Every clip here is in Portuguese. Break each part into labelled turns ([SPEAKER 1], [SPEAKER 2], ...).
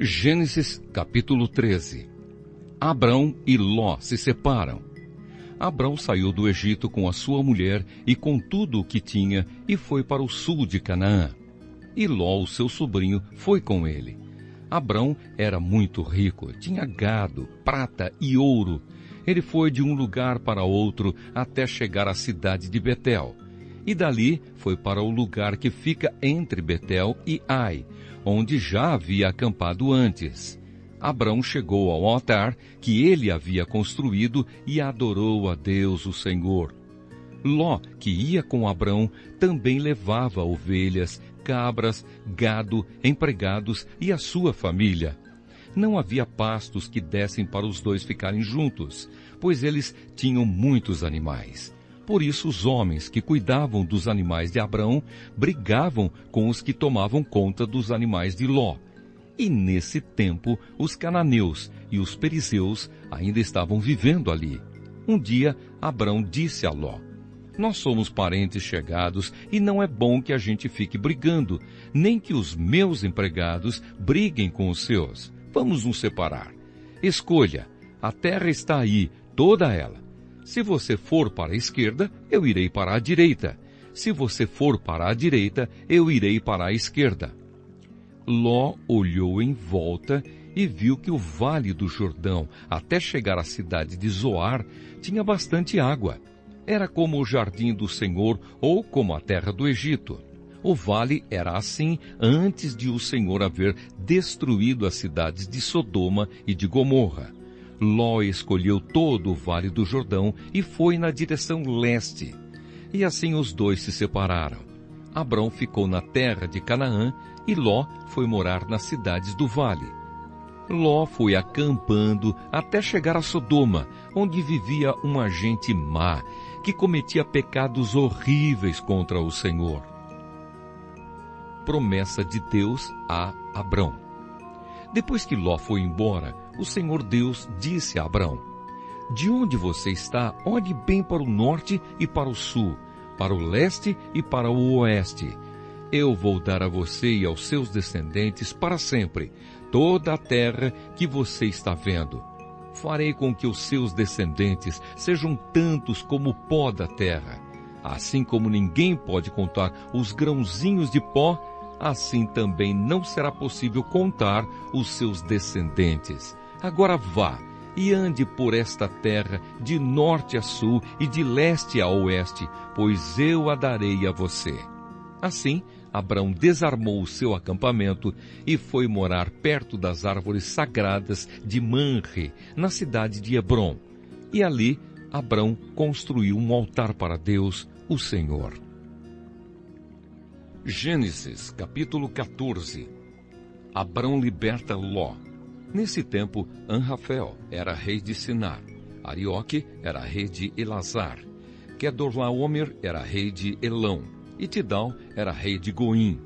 [SPEAKER 1] Gênesis capítulo 13. Abrão e Ló se separam. Abrão saiu do Egito com a sua mulher e com tudo o que tinha e foi para o sul de Canaã. E Ló, o seu sobrinho, foi com ele. Abrão era muito rico, tinha gado, prata e ouro. Ele foi de um lugar para outro até chegar à cidade de Betel. E dali foi para o lugar que fica entre Betel e Ai, onde já havia acampado antes. Abrão chegou ao altar que ele havia construído e adorou a Deus, o Senhor. Ló, que ia com Abrão, também levava ovelhas, cabras, gado, empregados e a sua família. Não havia pastos que dessem para os dois ficarem juntos, pois eles tinham muitos animais. Por isso os homens que cuidavam dos animais de Abrão brigavam com os que tomavam conta dos animais de Ló. E nesse tempo os cananeus e os perizeus ainda estavam vivendo ali. Um dia Abrão disse a Ló: "Nós somos parentes chegados e não é bom que a gente fique brigando, nem que os meus empregados briguem com os seus. Vamos nos separar. Escolha, a terra está aí, toda ela. Se você for para a esquerda, eu irei para a direita. Se você for para a direita, eu irei para a esquerda." Ló olhou em volta e viu que o vale do Jordão, até chegar à cidade de Zoar, tinha bastante água. Era como o jardim do Senhor ou como a terra do Egito. O vale era assim antes de o Senhor haver destruído as cidades de Sodoma e de Gomorra. Ló escolheu todo o vale do Jordão e foi na direção leste. E assim os dois se separaram. Abrão ficou na terra de Canaã e Ló foi morar nas cidades do vale. Ló foi acampando até chegar a Sodoma, onde vivia uma gente má, que cometia pecados horríveis contra o Senhor. Promessa de Deus a Abrão. Depois que Ló foi embora, o Senhor Deus disse a Abrão: "De onde você está, olhe bem para o norte e para o sul, para o leste e para o oeste. Eu vou dar a você e aos seus descendentes para sempre toda a terra que você está vendo. Farei com que os seus descendentes sejam tantos como o pó da terra. Assim como ninguém pode contar os grãozinhos de pó, assim também não será possível contar os seus descendentes. Agora vá e ande por esta terra de norte a sul e de leste a oeste, pois eu a darei a você." Assim, Abrão desarmou o seu acampamento e foi morar perto das árvores sagradas de Manre, na cidade de Hebrom. E ali, Abrão construiu um altar para Deus, o Senhor. Gênesis, capítulo 14. Abrão liberta Ló. Nesse tempo, Anrafel era rei de Sinar, Arioque era rei de Elazar, Quedorlaomer era rei de Elão, e Tidal era rei de Goim.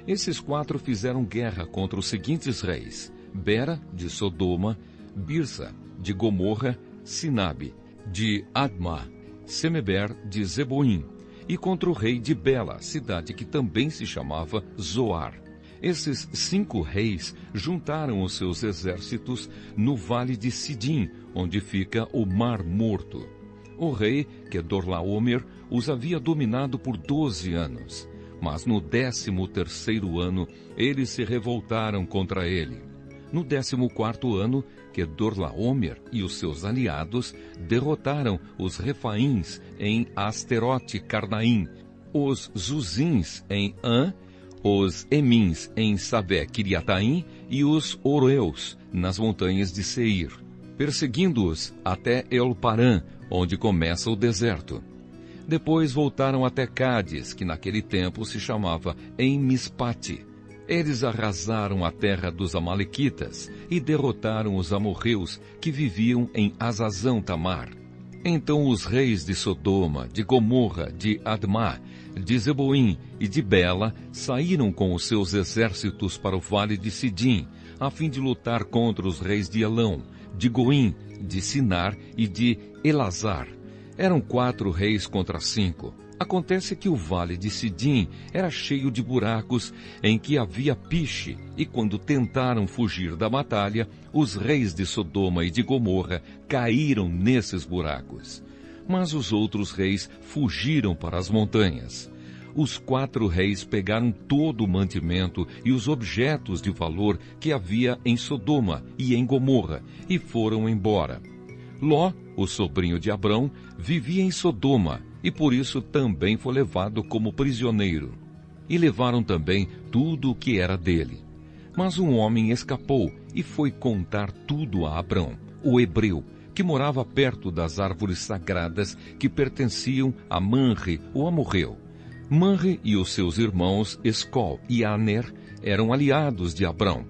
[SPEAKER 1] Esses quatro fizeram guerra contra os seguintes reis: Bera, de Sodoma, Birsa, de Gomorra, Sinabe, de Adma, Semeber, de Zeboim, e contra o rei de Bela, cidade que também se chamava Zoar. Esses 5 reis juntaram os seus exércitos no vale de Sidim, onde fica o Mar Morto. O rei Quedorlaomer os havia dominado por 12 anos, mas no 13º ano eles se revoltaram contra ele. No 14º ano, Quedorlaomer e os seus aliados derrotaram os Refaíns em Asterote Carnaim, os Zuzins em An, os Emins em Sabé Kiriataim e os Oroeus nas montanhas de Seir, perseguindo-os até El-Parã, onde começa o deserto. Depois voltaram até Cádiz, que naquele tempo se chamava En-Mispate. Eles arrasaram a terra dos amalequitas e derrotaram os amorreus que viviam em Azazão-Tamar. Então os reis de Sodoma, de Gomorra, de Admá, de Zeboim e de Bela saíram com os seus exércitos para o vale de Sidim, a fim de lutar contra os reis de Elão, de Goim, de Sinar e de Elazar. Eram 4 reis contra 5. Acontece que o vale de Sidim era cheio de buracos em que havia piche, e quando tentaram fugir da batalha, os reis de Sodoma e de Gomorra caíram nesses buracos. Mas os outros reis fugiram para as montanhas. Os 4 reis pegaram todo o mantimento e os objetos de valor que havia em Sodoma e em Gomorra, e foram embora. Ló, o sobrinho de Abrão, vivia em Sodoma, e por isso também foi levado como prisioneiro. E levaram também tudo o que era dele. Mas um homem escapou e foi contar tudo a Abrão, o hebreu, que morava perto das árvores sagradas que pertenciam a Manre, o amorreu. Manre e os seus irmãos Escol e Aner eram aliados de Abrão.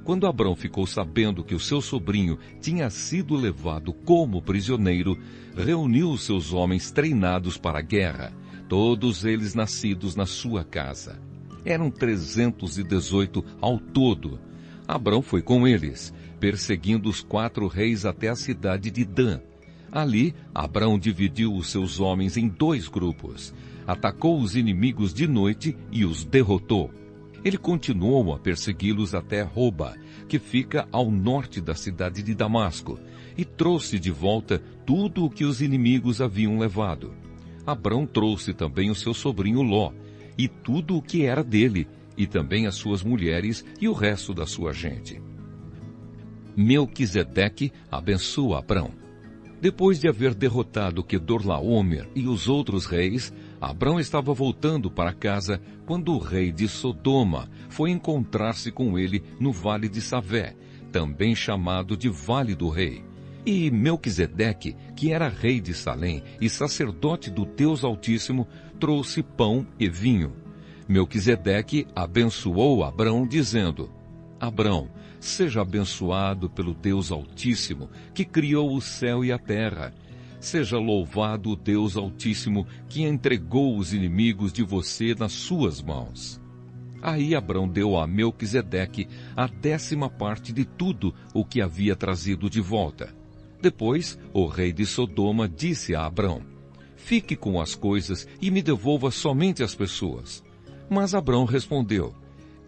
[SPEAKER 1] Quando Abrão ficou sabendo que o seu sobrinho tinha sido levado como prisioneiro, reuniu os seus homens treinados para a guerra, todos eles nascidos na sua casa. Eram 318 ao todo. Abrão foi com eles, perseguindo os 4 reis até a cidade de Dan. Ali, Abrão dividiu os seus homens em 2 grupos, atacou os inimigos de noite e os derrotou. Ele continuou a persegui-los até Roba, que fica ao norte da cidade de Damasco, e trouxe de volta tudo o que os inimigos haviam levado. Abrão trouxe também o seu sobrinho Ló, e tudo o que era dele, e também as suas mulheres e o resto da sua gente. Melquisedeque abençoa Abrão. Depois de haver derrotado Quedorlaomer e os outros reis, Abrão estava voltando para casa quando o rei de Sodoma foi encontrar-se com ele no vale de Savé, também chamado de Vale do Rei. E Melquisedeque, que era rei de Salém e sacerdote do Deus Altíssimo, trouxe pão e vinho. Melquisedeque abençoou Abrão, dizendo: Abrão, seja abençoado pelo Deus Altíssimo, que criou o céu e a terra. Seja louvado o Deus Altíssimo, que entregou os inimigos de você nas suas mãos. Aí Abrão deu a Melquisedeque a 10ª parte de tudo o que havia trazido de volta. Depois, o rei de Sodoma disse a Abrão: Fique com as coisas e me devolva somente as pessoas. Mas Abrão respondeu: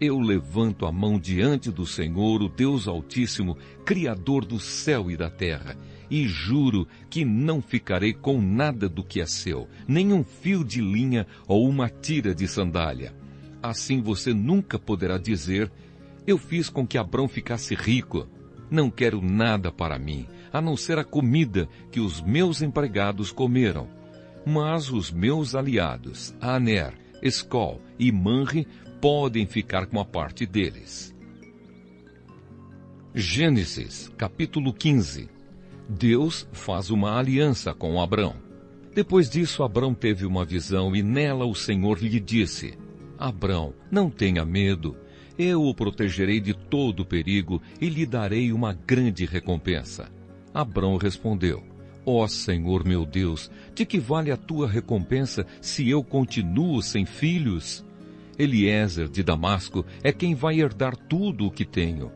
[SPEAKER 1] Eu levanto a mão diante do Senhor, o Deus Altíssimo, Criador do céu e da terra, e juro que não ficarei com nada do que é seu, nem um fio de linha ou uma tira de sandália. Assim você nunca poderá dizer: Eu fiz com que Abrão ficasse rico. Não quero nada para mim, a não ser a comida que os meus empregados comeram. Mas os meus aliados, Aner, Escol e Manre, podem ficar com a parte deles. Gênesis, capítulo 15. Deus faz uma aliança com Abrão. Depois disso, Abrão teve uma visão e nela o Senhor lhe disse: Abrão, não tenha medo. Eu o protegerei de todo perigo e lhe darei uma grande recompensa. Abrão respondeu: Ó Senhor meu Deus, de que vale a tua recompensa se eu continuo sem filhos? Eliezer de Damasco é quem vai herdar tudo o que tenho.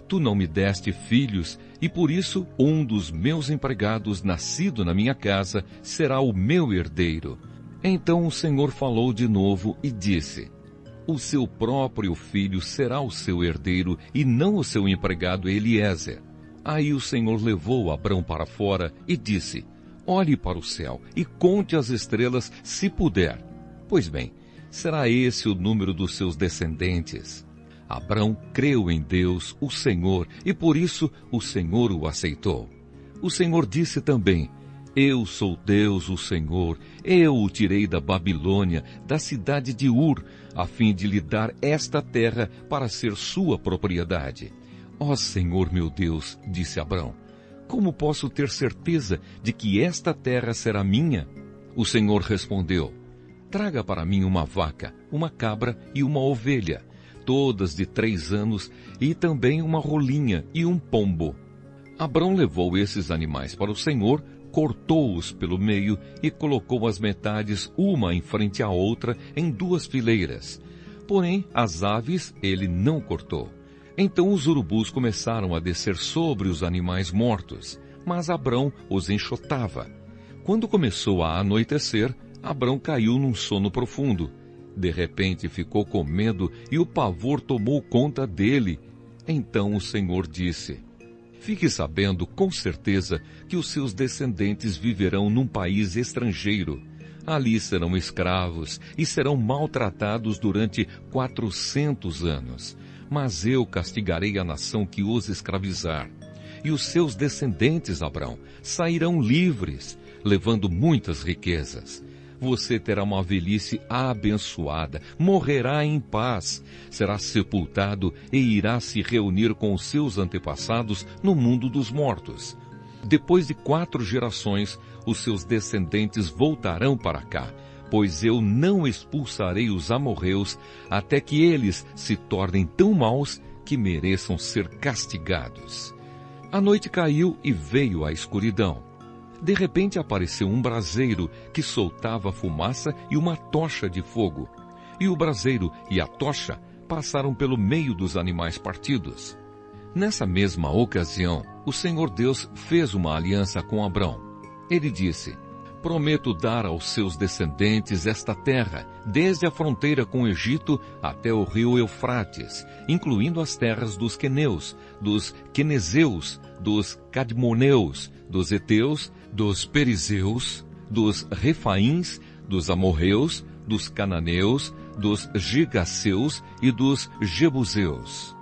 [SPEAKER 1] Tu não me deste filhos, e por isso um dos meus empregados, nascido na minha casa, será o meu herdeiro. Então o Senhor falou de novo e disse: O seu próprio filho será o seu herdeiro, e não o seu empregado Eliezer. Aí o Senhor levou Abrão para fora e disse: Olhe para o céu e conte as estrelas, se puder. Pois bem, será esse o número dos seus descendentes. Abrão creu em Deus, o Senhor, e por isso o Senhor o aceitou. O Senhor disse também: Eu sou Deus, o Senhor. Eu o tirei da Babilônia, da cidade de Ur, a fim de lhe dar esta terra para ser sua propriedade. Ó Senhor meu Deus, disse Abrão, como posso ter certeza de que esta terra será minha? O Senhor respondeu: Traga para mim uma vaca, uma cabra e uma ovelha, todas de 3 anos, e também uma rolinha e um pombo. Abrão levou esses animais para o Senhor, cortou-os pelo meio e colocou as metades uma em frente à outra em 2 fileiras. Porém, as aves ele não cortou. Então os urubus começaram a descer sobre os animais mortos, mas Abrão os enxotava. Quando começou a anoitecer, Abrão caiu num sono profundo. De repente ficou com medo e o pavor tomou conta dele. Então o Senhor disse: fique sabendo com certeza que os seus descendentes viverão num país estrangeiro. Ali serão escravos e serão maltratados durante 400 anos. Mas eu castigarei a nação que os escravizar. E os seus descendentes, Abrão, sairão livres, levando muitas riquezas. Você terá uma velhice abençoada, morrerá em paz, será sepultado e irá se reunir com os seus antepassados no mundo dos mortos. Depois de 4 gerações, os seus descendentes voltarão para cá, pois eu não expulsarei os amorreus até que eles se tornem tão maus que mereçam ser castigados. A noite caiu e veio a escuridão. De repente apareceu um braseiro que soltava fumaça e uma tocha de fogo. E o braseiro e a tocha passaram pelo meio dos animais partidos. Nessa mesma ocasião, o Senhor Deus fez uma aliança com Abrão. Ele disse: prometo dar aos seus descendentes esta terra, desde a fronteira com o Egito até o rio Eufrates, incluindo as terras dos queneus, dos quenezeus, dos cadmoneus, dos heteus, dos perizeus, dos refaíns, dos amorreus, dos cananeus, dos gigaseus e dos jebuseus.